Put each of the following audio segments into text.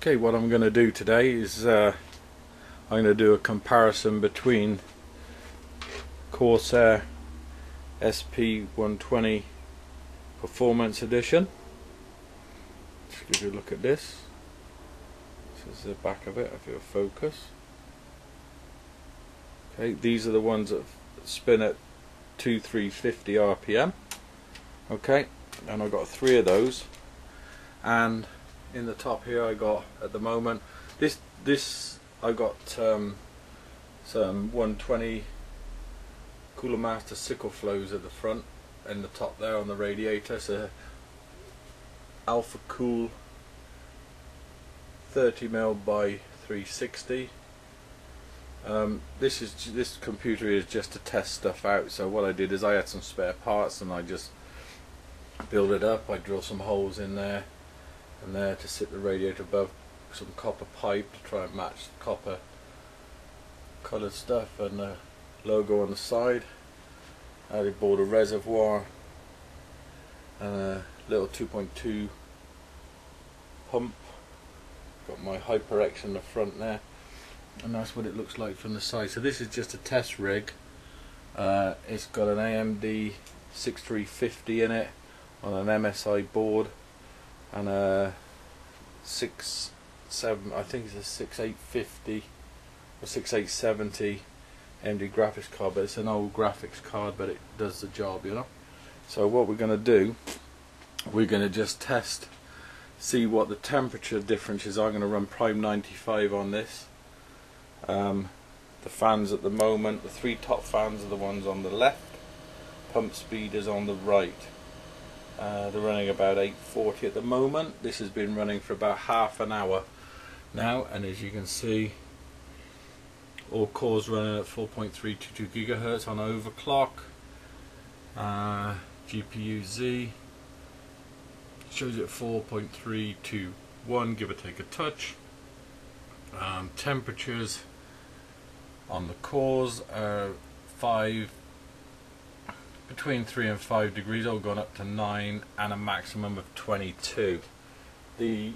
Okay, what I'm going to do today is I'm going to do a comparison between Corsair SP-120 Performance Edition. Just give you a look at this. This is the back of it, if it'll focus. Okay, these are the ones that spin at 2350 RPM. Okay, and I've got 3 of those, and in the top here I got, at the moment, this I got some 120 Cooler Master Sickle-flows at the front and the top there on the radiator. So Alpha Cool 30mm by 360. This computer is just to test stuff out. So what I did is I had some spare parts and I just built it up. I drilled some holes in there and there to sit the radiator above, some copper pipe to try and match the copper coloured stuff, and the logo on the side. I bought a reservoir and a little 2.2 pump. Got my HyperX in the front there, and that's what it looks like from the side. So this is just a test rig. It's got an AMD 6350 in it on an MSI board, and a I think it's a 6850 or 6870 AMD graphics card, but it's an old graphics card, but it does the job, you know. So what we're going to do, we're going to just test, see what the temperature difference is. I'm going to run Prime 95 on this. The fans at the moment, the 3 top fans are the ones on the left, pump speed is on the right. They're running about 840 at the moment. This has been running for about half an hour now, and as you can see, all cores running at 4.322 GHz on overclock. GPU Z shows it 4.321, give or take a touch. Temperatures on the cores are between 3 and 5 degrees, all gone up to 9, and a maximum of 22. The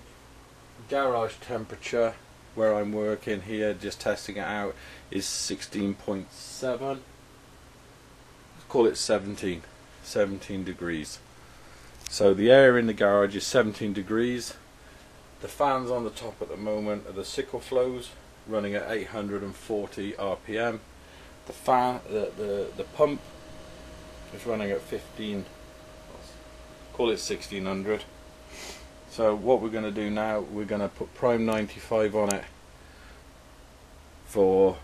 garage temperature where I'm working here, just testing it out, is 16.7. Let's call it 17 degrees. So the air in the garage is 17 degrees. The fans on the top at the moment are the Sickle-flows running at 840 RPM. The fan, the pump is running at 15, call it 1600. So what we're going to do now, we're going to put Prime 95 on it. I'm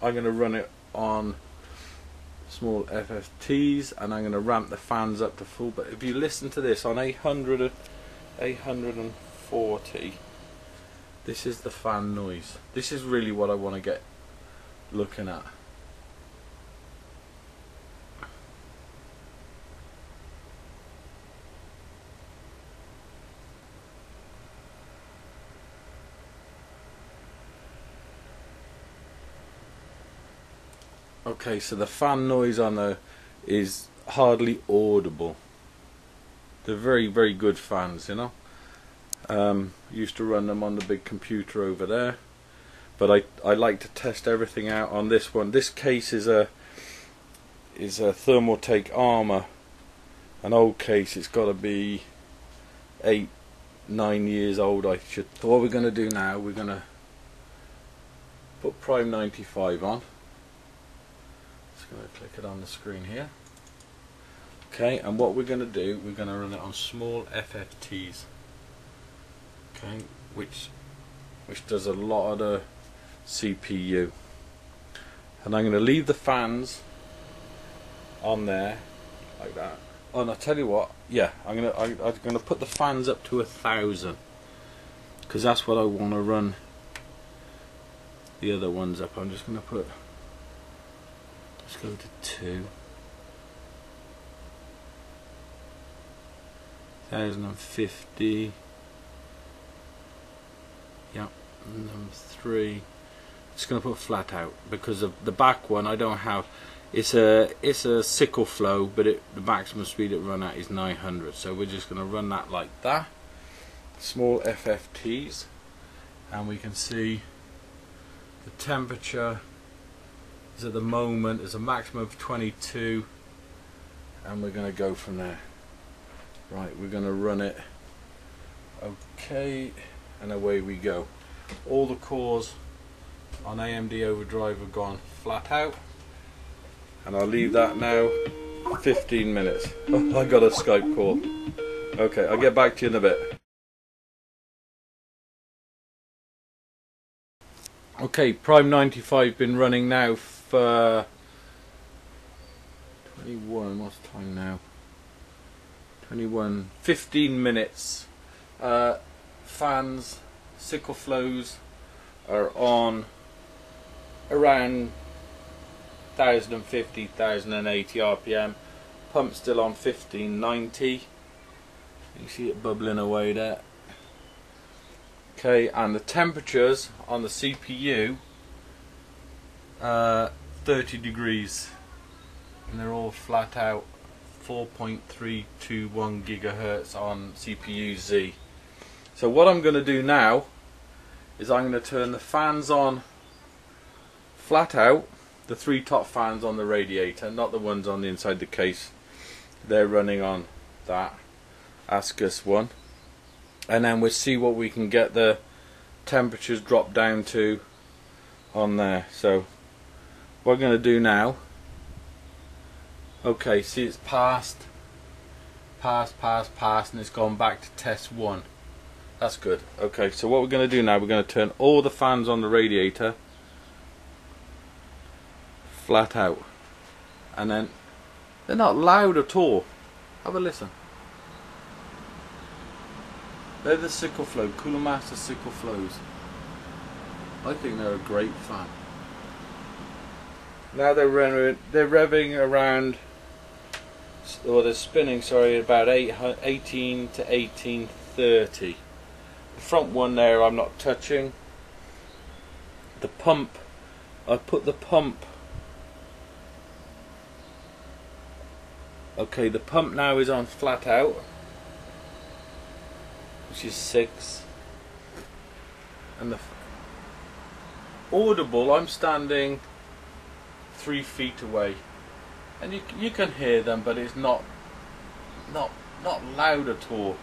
going to run it on small FFTs, and I'm going to ramp the fans up to full. But if you listen to this on 840, this is the fan noise. This is really what I want to get looking at. Okay, so the fan noise on there is hardly audible. They're very, very good fans, you know. Used to run them on the big computer over there, but I like to test everything out on this one. This case is a Thermaltake Armor, an old case. It's got to be 8-9 years old, I should. So what we're going to do now, we're going to put Prime 95 on. Going to click it on the screen here. Okay, and what we're going to do, we're going to run it on small FFTs. Okay, which does a lot of the CPU. And I'm going to leave the fans on there like that. Oh, and I'll tell you what, yeah, I'm going to put the fans up to 1000, because that's what I want to run the other ones up. I'm just going to put, let's go to 2. 1050. Yep, and then 3. Just going to put flat out because of the back one. I don't have. It's a Sickle-flow, but the maximum speed it run at is 900. So we're just going to run that like that. Small FFTs. and we can see the temperature is at the moment is a maximum of 22, and we're going to go from there. Right, we're going to run it. Okay, and away we go. All the cores on AMD overdrive have gone flat out, and I'll leave that now 15 minutes. Oh, I got a Skype call. Okay, I'll get back to you in a bit. Okay, Prime 95 been running now for 21, what's the time now? 15 minutes. Fans, Sickle-flows are on around 1050, 1080 RPM. Pump still on 1590. You can see it bubbling away there. Okay, and the temperatures on the CPU 30 degrees, and they're all flat out. 4.321 gigahertz on CPU Z. So what I'm going to do now is I'm going to turn the fans on flat out, the 3 top fans on the radiator, not the ones on the inside the case. They're running on that Ascus one, and then we'll see what we can get the temperatures drop down to on there. So what we're going to do now, okay, see it's passed, and it's gone back to test 1. That's good. Okay, so what we're going to do now, we're going to turn all the fans on the radiator flat out, and then they're not loud at all. Have a listen. They're the Sickle-flow, Cooler Master Sickle-flows. I think they're a great fan. Now they're revving around, or they're spinning, sorry, about 18 to 1830. The front one there I'm not touching. The pump, I put the pump. Okay, the pump now is on flat out, which is 6. And the audible, I'm standing 3 feet away, and you can hear them, but it's not loud at all.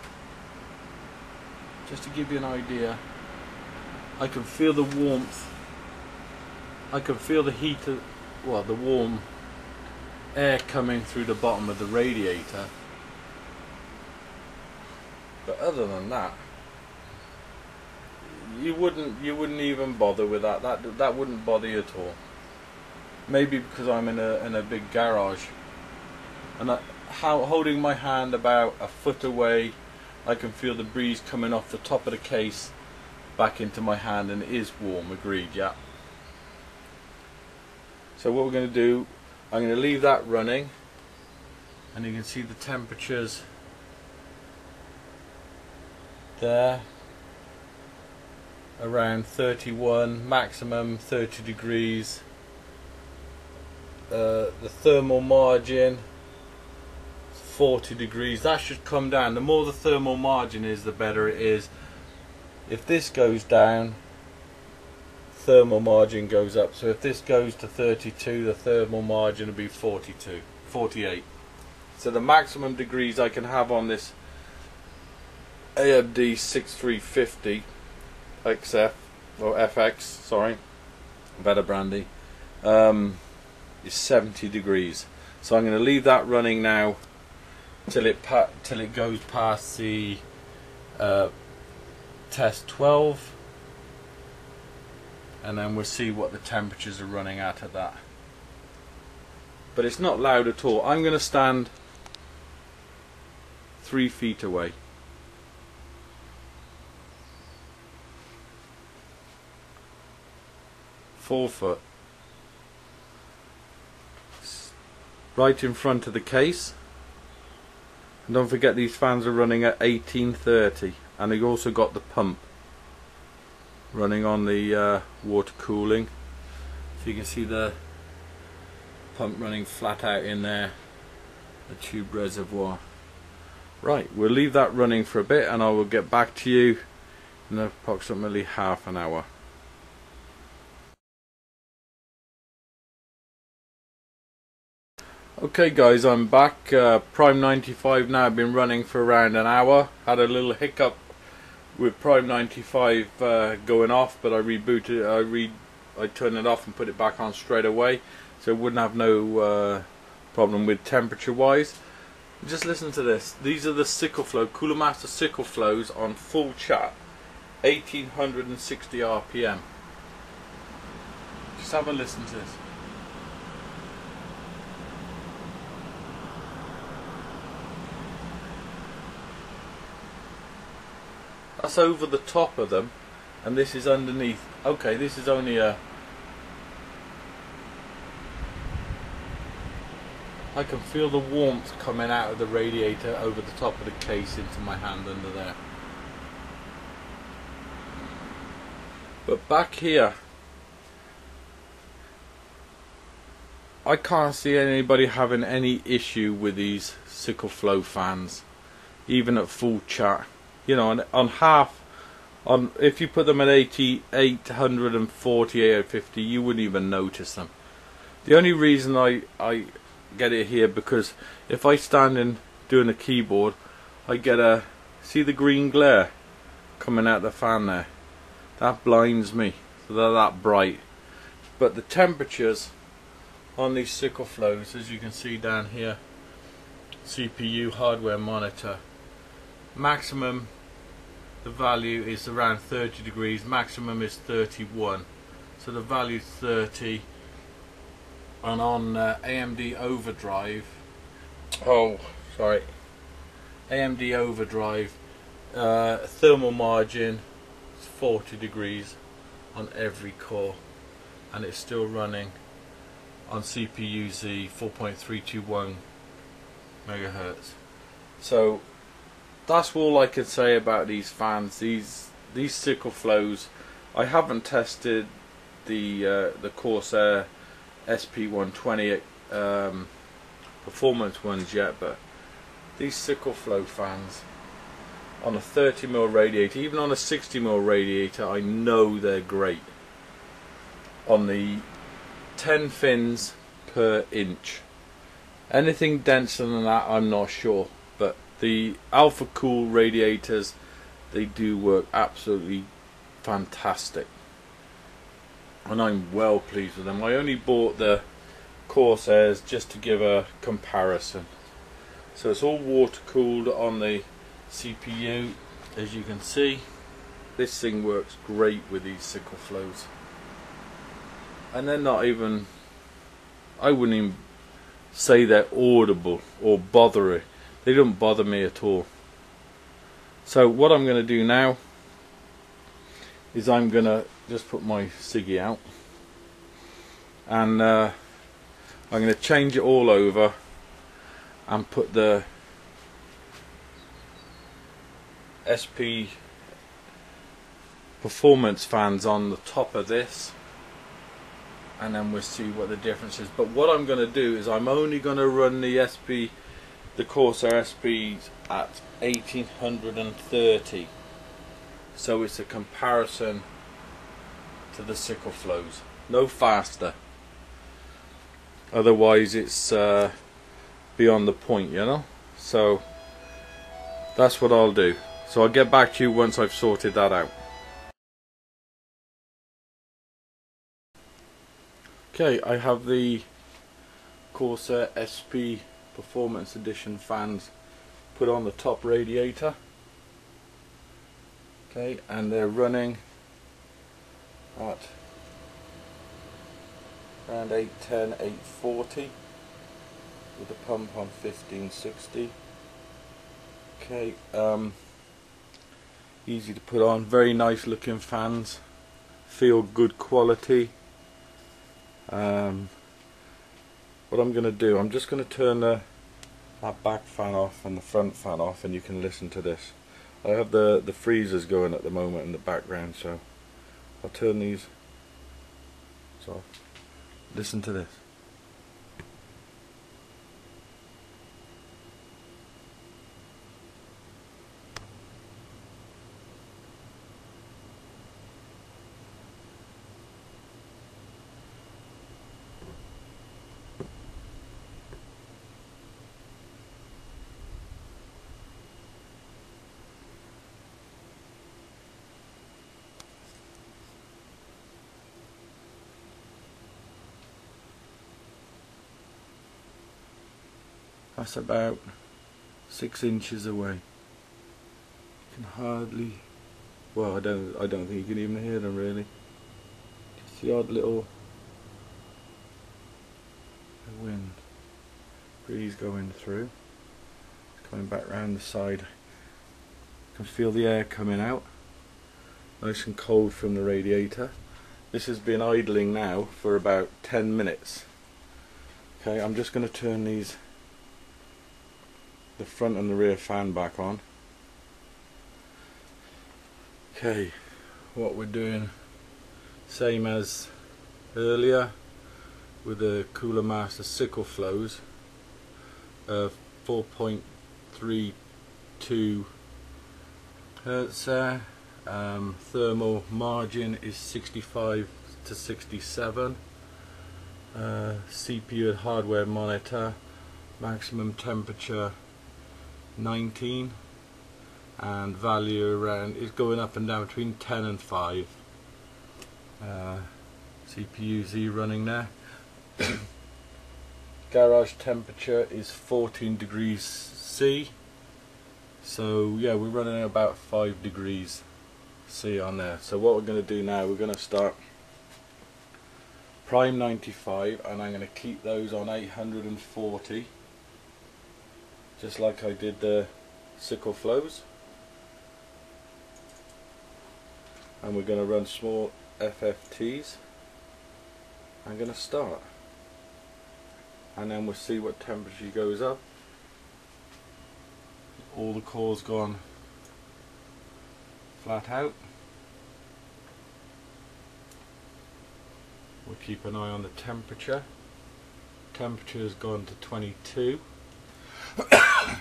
Just to give you an idea, I can feel the warmth. I can feel the heat of, well, the warm air coming through the bottom of the radiator. But other than that, you wouldn't even bother with that. That wouldn't bother you at all. Maybe because I'm in a big garage, and holding my hand about a foot away, I can feel the breeze coming off the top of the case back into my hand, and it is warm. Agreed, yeah. So what we're going to do, I'm going to leave that running, and you can see the temperatures there, around 31, maximum 30 degrees. The thermal margin 40 degrees. That should come down. The more the thermal margin is, the better it is. If this goes down, thermal margin goes up. So if this goes to 32, the thermal margin will be 42, 48. So the maximum degrees I can have on this AMD 6350 XF, or FX, sorry, better brandy, is 70 degrees. So I'm going to leave that running now till it goes past the test 12, and then we'll see what the temperatures are running at that. But it's not loud at all. I'm going to stand 3 feet away. Four foot. Right in front of the case. And don't forget, these fans are running at 1830, and they've also got the pump running on the water cooling. So you can see the pump running flat out in there, the tube reservoir. Right, we'll leave that running for a bit, and I will get back to you in approximately half an hour. Okay guys, I'm back. Prime 95 now been running for around an hour. Had a little hiccup with Prime 95 going off, but I rebooted. I turned it off and put it back on straight away, so it wouldn't have no problem with temperature wise. Just listen to this. These are the Sickle-flow Cooler Master Sickle-flows on full chat, 1860 RPM. Just have a listen to this. That's over the top of them, and this is underneath. Okay, this is only a... I can feel the warmth coming out of the radiator over the top of the case into my hand under there. But back here, I can't see anybody having any issue with these Sickle-flow fans, even at full chat. You know, on half, if you put them at 80, 840, 850, you wouldn't even notice them. The only reason I get it here, because if I stand in doing a keyboard, I get a, see the green glare coming out the fan there? That blinds me, so they're that bright. But the temperatures on these Sickle-flows, as you can see down here, CPU hardware monitor, maximum, the value is around 30 degrees, maximum is 31, so the value is 30. And on AMD Overdrive, AMD Overdrive, thermal margin is 40 degrees on every core, and it's still running on CPU Z 4.321 megahertz. So that's all I can say about these fans. These Sickle-flows. I haven't tested the Corsair SP-120 performance ones yet, but these Sickle-flow fans on a 30mm radiator, even on a 60mm radiator, I know they're great. On the 10 fins per inch, anything denser than that I'm not sure, but the Alpha Cool radiators, they do work absolutely fantastic, and I'm well pleased with them. I only bought the Corsairs just to give a comparison. So it's all water cooled on the CPU, as you can see. This thing works great with these Sickle-flows, and they're not even, I wouldn't even say they're audible or bothery. They don't bother me at all. So what I'm going to do now is I'm going to just put my Siggy out, and I'm going to change it all over and put the SP performance fans on the top of this, and then we'll see what the difference is. But what I'm going to do is I'm only going to run the Corsair SPs at 1830, so it's a comparison to the Sickle-flows, no faster, otherwise it's beyond the point, you know. So that's what I'll do. So I'll get back to you once I've sorted that out. Okay, I have the Corsair SP Performance Edition fans put on the top radiator. Okay, and they're running at around 810, 840 with the pump on 1560. Okay, easy to put on, very nice looking fans, feel good quality. What I'm going to do, I'm just going to turn that back fan off and the front fan off, and you can listen to this. I have the freezers going at the moment in the background, so I'll turn these off. Listen to this. That's about 6 inches away. You can hardly, well, I don't think you can even hear them really. Just the odd little wind breeze going through. It's coming back round the side. You can feel the air coming out. Nice and cold from the radiator. This has been idling now for about 10 minutes. Okay, I'm just going to turn the front and the rear fan back on. Okay, what we're doing, same as earlier with the Cooler Master Sickle-flows, 4.32 hertz there. Thermal margin is 65 to 67. CPU and hardware monitor, maximum temperature 19, and value around is going up and down between 10 and 5. CPU Z running there. Garage temperature is 14 degrees C, so yeah, we're running about 5 degrees C on there. So what we're going to do now, we're going to start prime 95, and I'm going to keep those on 840, just like I did the Sickle-flows, and we're going to run small FFTs. I'm going to start, and then we'll see what temperature goes up. All the cores gone flat out. We'll keep an eye on the temperature. Temperature has gone to 22.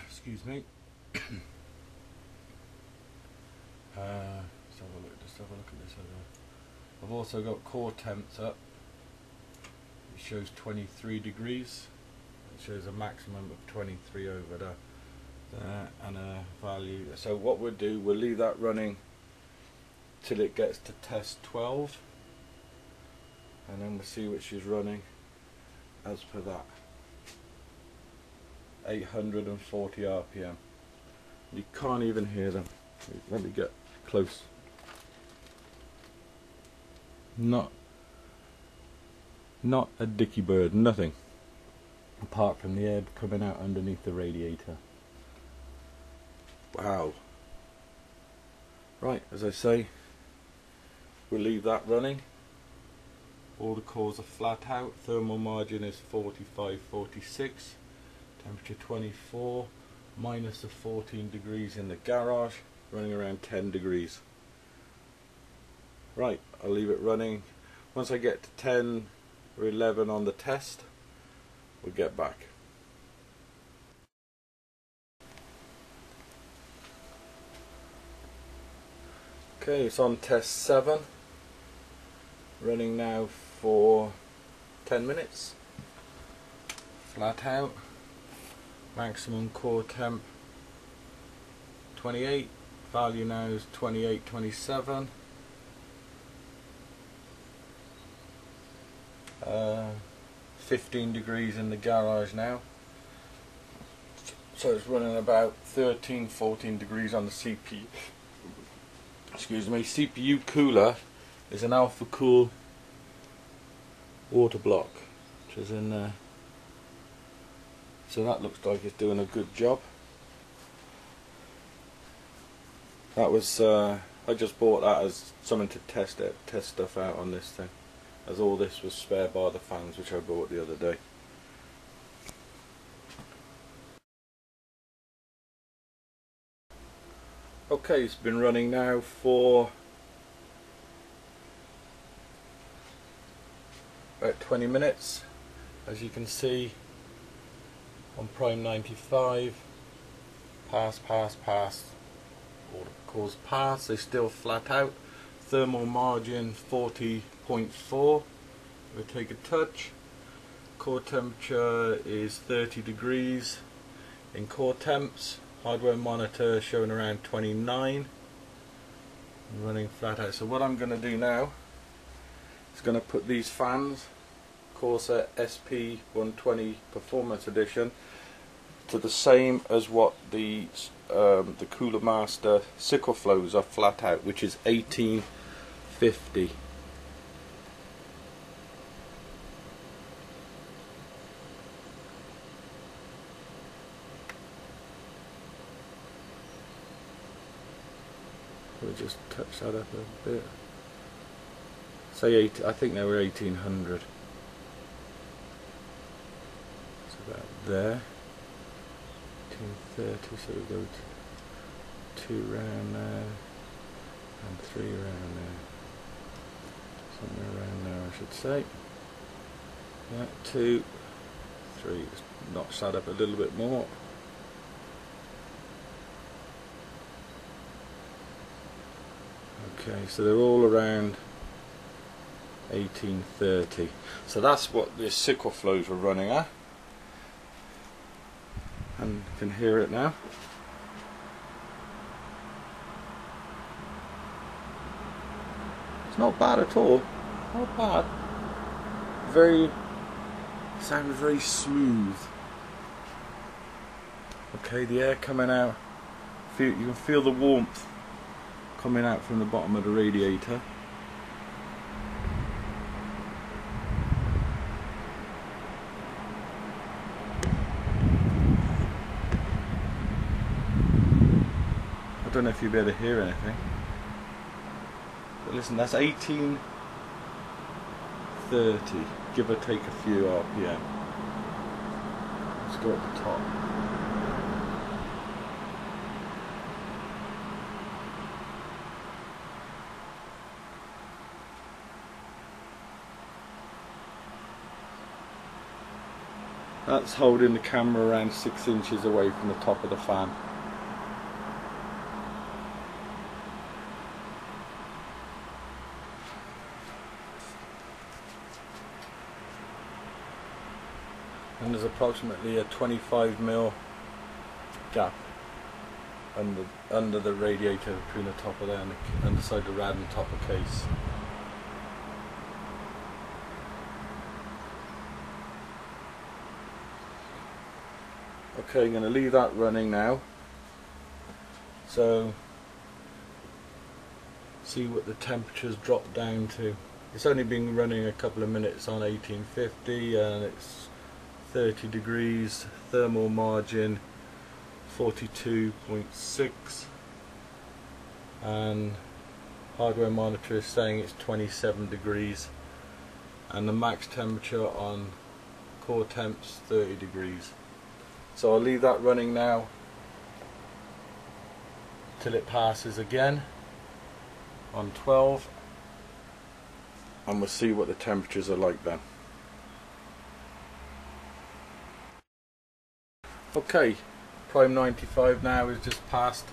Excuse me. Just have a look at this other. I've also got core temps up. It shows 23 degrees. It shows a maximum of 23 over there and a value. So what we'll do, we'll leave that running till it gets to test 12, and then we'll see which is running as per that. 840 RPM. You can't even hear them. Let me get close. Not a dicky bird, nothing, apart from the air coming out underneath the radiator. Wow. Right, as I say, we'll leave that running. All the cores are flat out. Thermal margin is 45, 46. Temperature 24. Minus the 14 degrees in the garage. Running around 10 degrees. Right, I'll leave it running. Once I get to 10 or 11 on the test, we'll get back. Okay, it's on test 7. Running now for 10 minutes. Flat out. Maximum core temp 28. Value now is 28, 27. 15 degrees in the garage now. So it's running about 13, 14 degrees on the CPU. Excuse me, CPU cooler is an Alpha Cool water block, which is in there. So that looks like it's doing a good job. That was I just bought that as something to test stuff out on this thing, as all this was spare bar the fans which I bought the other day. Okay, it's been running now for about 20 minutes. As you can see, on prime 95, pass. All the cores pass, they still flat out. Thermal margin 40.4. We'll take a touch. Core temperature is 30 degrees in core temps. Hardware monitor showing around 29. Running flat out. So what I'm going to do now is going to put these fans, Corsair SP-120 Performance Edition, to the same as what the Cooler Master Sickle-flows are flat out, which is 1850. We'll just touch that up a bit. Say I think they were 1800. It's about there. 1830. So we go to 2 round there and 3 round there. Somewhere around there, I should say. Yeah, 2, 3. Let's notch that up a little bit more. Okay, so they're all around 1830. So that's what the Sickle-flows were running at. And you can hear it now. It's not bad at all. Not bad. Sounds very smooth. Okay, the air coming out. You can feel the warmth coming out from the bottom of the radiator. I don't know if you'll be able to hear anything, but listen, that's 1830, give or take a few RPM. Let's go at the top. That's holding the camera around 6 inches away from the top of the fan. And there's approximately a 25mm gap under the radiator between the top of there and the underside of the rad and top of case. Okay, I'm going to leave that running now. So, see what the temperatures drop down to. It's only been running a couple of minutes on 1850 and it's 30 degrees, thermal margin 42.6, and hardware monitor is saying it's 27 degrees, and the max temperature on core temps 30 degrees. So I'll leave that running now till it passes again on 12, and we'll see what the temperatures are like then. Okay, Prime 95 now is just past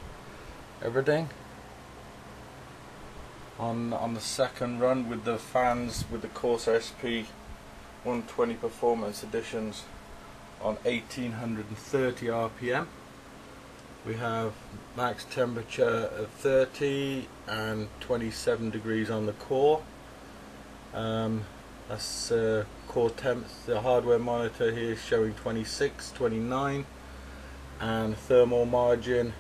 everything. On the second run with the fans with the Corsair SP-120 Performance Editions on 1830 RPM. We have max temperature of 30 and 27 degrees on the core. That's core temps. The hardware monitor here is showing 26, 29, and thermal margin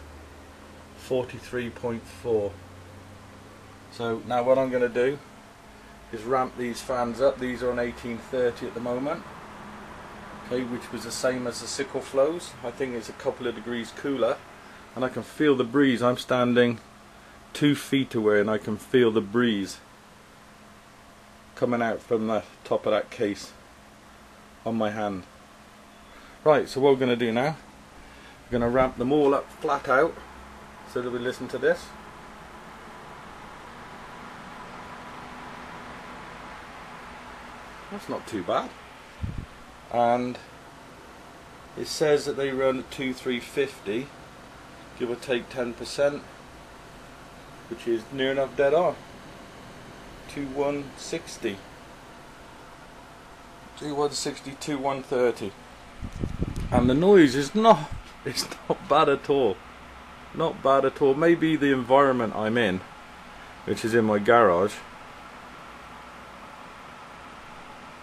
43.4. So now what I'm going to do is ramp these fans up. These are on 1830 at the moment, okay, which was the same as the Sickle-flows. I think it's a couple of degrees cooler, and I can feel the breeze. I'm standing 2 feet away and I can feel the breeze coming out from the top of that case on my hand. Right, so what we're going to do now, we're going to ramp them all up flat out so that we listen to this. That's not too bad. And it says that they run at 2350, give or take 10%, which is near enough dead on. 2160, 2130, and the noise is not bad at all. Not bad at all. Maybe the environment I'm in, which is in my garage,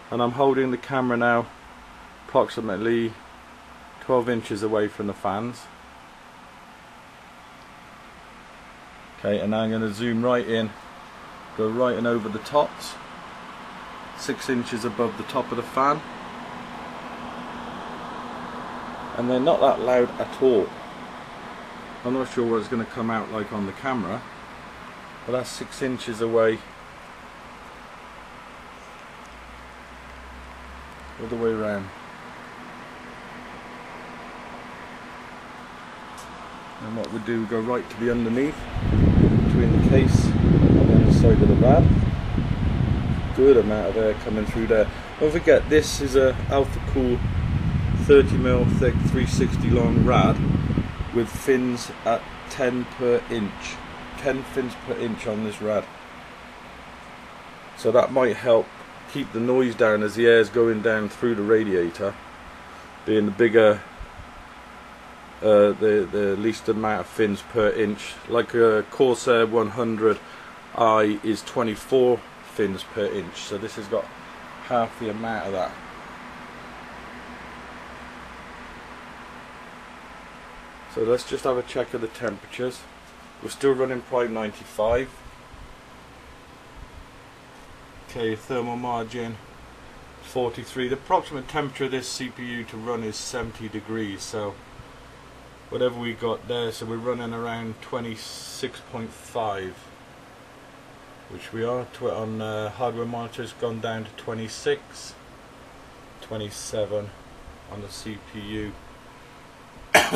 and I'm holding the camera now approximately 12 inches away from the fans. Okay, and now I'm going to zoom right in, go right in over the tops, 6 inches above the top of the fan, and they're not that loud at all. I'm not sure what it's going to come out like on the camera, but that's 6 inches away, all the way around. And what we do, we go right to the underneath, between the case and then the side of the rad. Good amount of air coming through there. Don't forget, this is a Alpha Cool 30mm thick 360 long rad with fins at 10 per inch. 10 fins per inch on this rad. So that might help keep the noise down as the air is going down through the radiator, being the bigger the least amount of fins per inch. Like a Corsair 100i is 24 fins per inch, so this has got half the amount of that. So let's just have a check of the temperatures. We're still running prime 95. Okay, thermal margin 43. The approximate temperature of this CPU to run is 70 degrees, so whatever we got there, so we're running around 26.5, which we are. On hardware monitors gone down to 26, 27 on the CPU.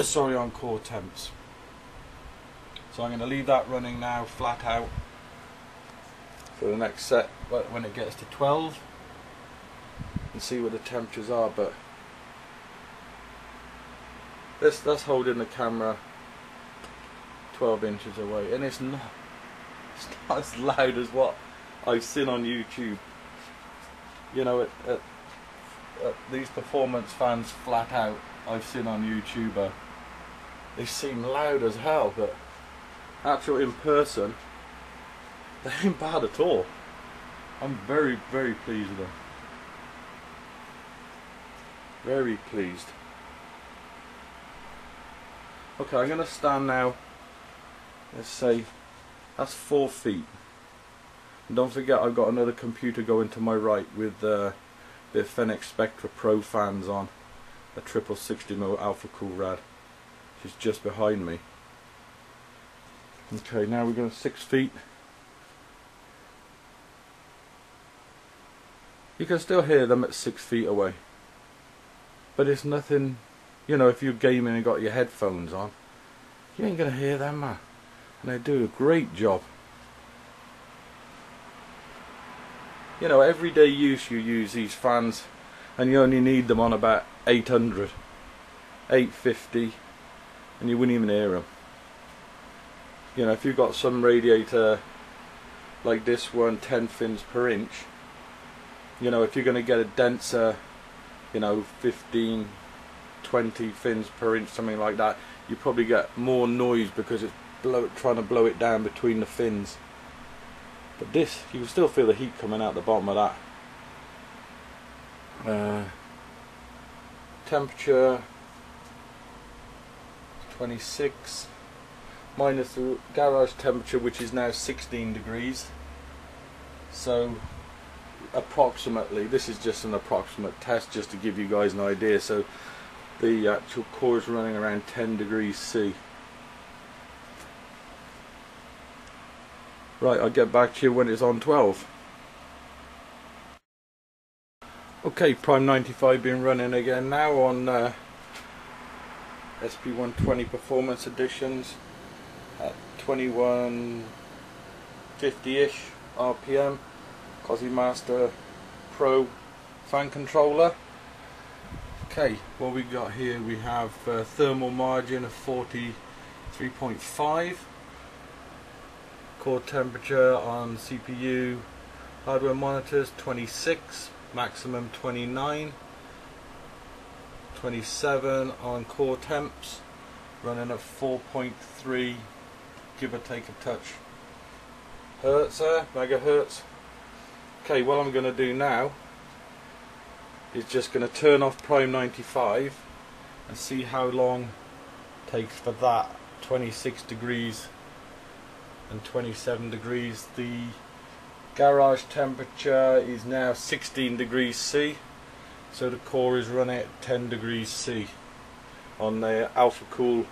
Sorry, on core temps. So I'm going to leave that running now flat out for the next set, but when it gets to 12 and see what the temperatures are. But that's holding the camera 12 inches away, and it's not as loud as what I've seen on YouTube. You know, at these performance fans flat out I've seen on YouTube, they seem loud as hell, but actually in person they ain't bad at all. I'm very, very pleased with them. Very pleased. Okay, I'm going to stand now. Let's say that's 4 feet. And don't forget, I've got another computer going to my right with the Fenix Spectra Pro fans on, a triple 60mm Alpha Cool rad. She's just behind me. Okay, now we're going to 6 feet. You can still hear them at 6 feet away, but it's nothing. You know, if you're gaming and got your headphones on, you ain't gonna hear them, man. And they do a great job. You know, everyday use you use these fans, and you only need them on about 800, 850, and you wouldn't even hear them. You know, if you've got some radiator like this one, 10 fins per inch, you know, if you're gonna get a denser, you know, 15, 20 fins per inch, something like that, you probably get more noise because it's trying to blow it down between the fins. But this, you can still feel the heat coming out the bottom of that. Temperature 26, minus the garage temperature, which is now 16 degrees. So approximately, this is just an approximate test just to give you guys an idea. So the actual core is running around 10 degrees C. Right, I'll get back to you when it's on 12. Okay, Prime 95 been running again now on SP-120 Performance Editions at 2150-ish RPM. Cosy Master Pro fan controller. Okay, what we got here, we have thermal margin of 43.5, core temperature on CPU, hardware monitors 26, maximum 29, 27 on core temps, running at 4.3, give or take a touch, hertz there, megahertz. Okay, what I'm going to do now is just going to turn off Prime 95 and see how long it takes for that. 26 degrees and 27 degrees. The garage temperature is now 16 degrees C, so the core is running at 10 degrees C on the Alpha Cool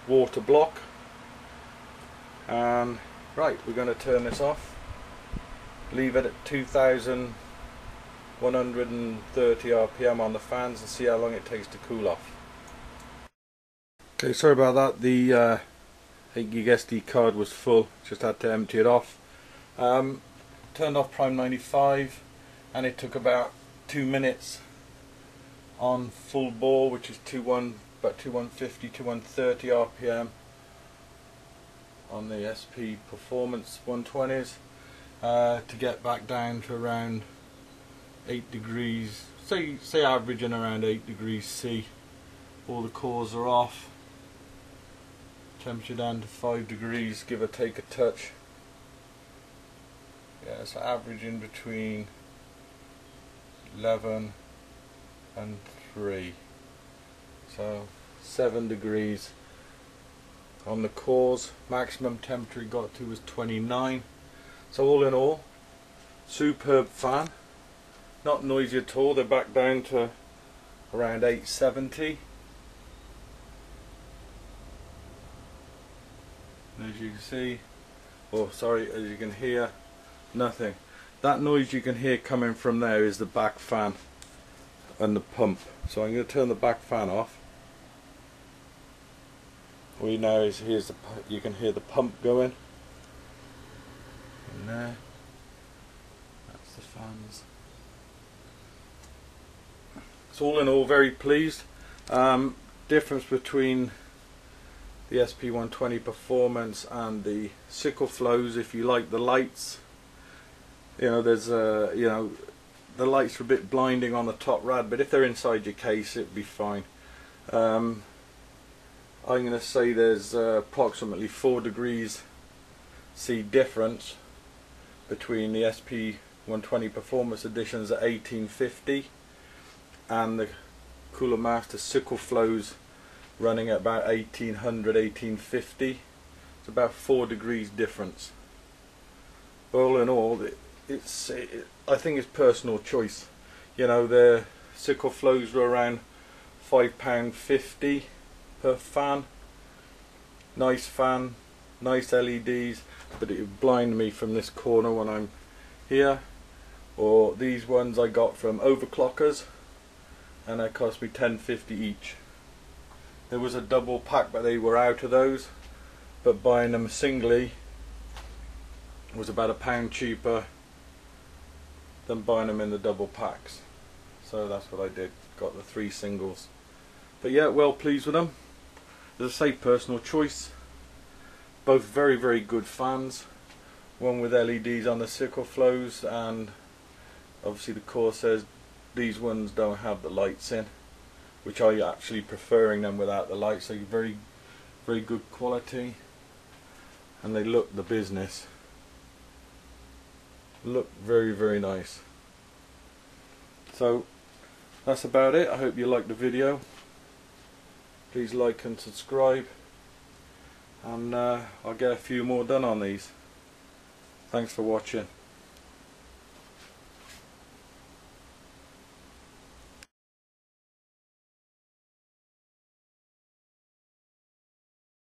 water block. And right, we're going to turn this off, leave it at 2130 RPM on the fans and see how long it takes to cool off. Okay, sorry about that. The I think you guessed the card was full, just had to empty it off. Turned off Prime 95 and it took about 2 minutes on full bore, which is about 2150, 2130 RPM on the SP Performance 120s, to get back down to around 8 degrees, say averaging around 8 degrees C. All the cores are off, temperature down to 5 degrees, give or take a touch. Yeah, so averaging between 11 and 3, so 7 degrees on the cores. Maximum temperature it got to was 29. So all in all, superb fan, not noisy at all. They're back down to around 870. And as you can see, or sorry, as you can hear, nothing. That noise you can hear coming from there is the back fan and the pump. So I'm going to turn the back fan off. All you know is you can hear the pump going in there. That's the fans. So all in all, very pleased. Difference between the SP-120 Performance and the Sickle-flows, if you like the lights, you know, there's you know, the lights are a bit blinding on the top rad, but if they're inside your case it'd be fine. I'm going to say there's approximately 4 degrees C difference between the SP-120 Performance Editions at 1850 and the Cooler Master Sickle-flows running at about 1800, 1850. It's about 4 degrees difference. But all in all, I think it's personal choice. You know, the Sickle-flows were around £5.50 per fan. Nice fan, nice LEDs, but it would blind me from this corner when I'm here. Or these ones I got from Overclockers, and they cost me £10.50 each. There was a double pack, but they were out of those. But buying them singly was about £1 cheaper than buying them in the double packs. So that's what I did. Got the 3 singles. But yeah, well pleased with them. As I say, personal choice. Both very, very good fans. One with LEDs on the Sickle-flows, and obviously the Corsair. These ones don't have the lights in, which I actually preferring them without the lights. So very, very good quality, and they look the business. Look very, very nice. So that's about it. I hope you liked the video. Please like and subscribe, and I'll get a few more done on these. Thanks for watching.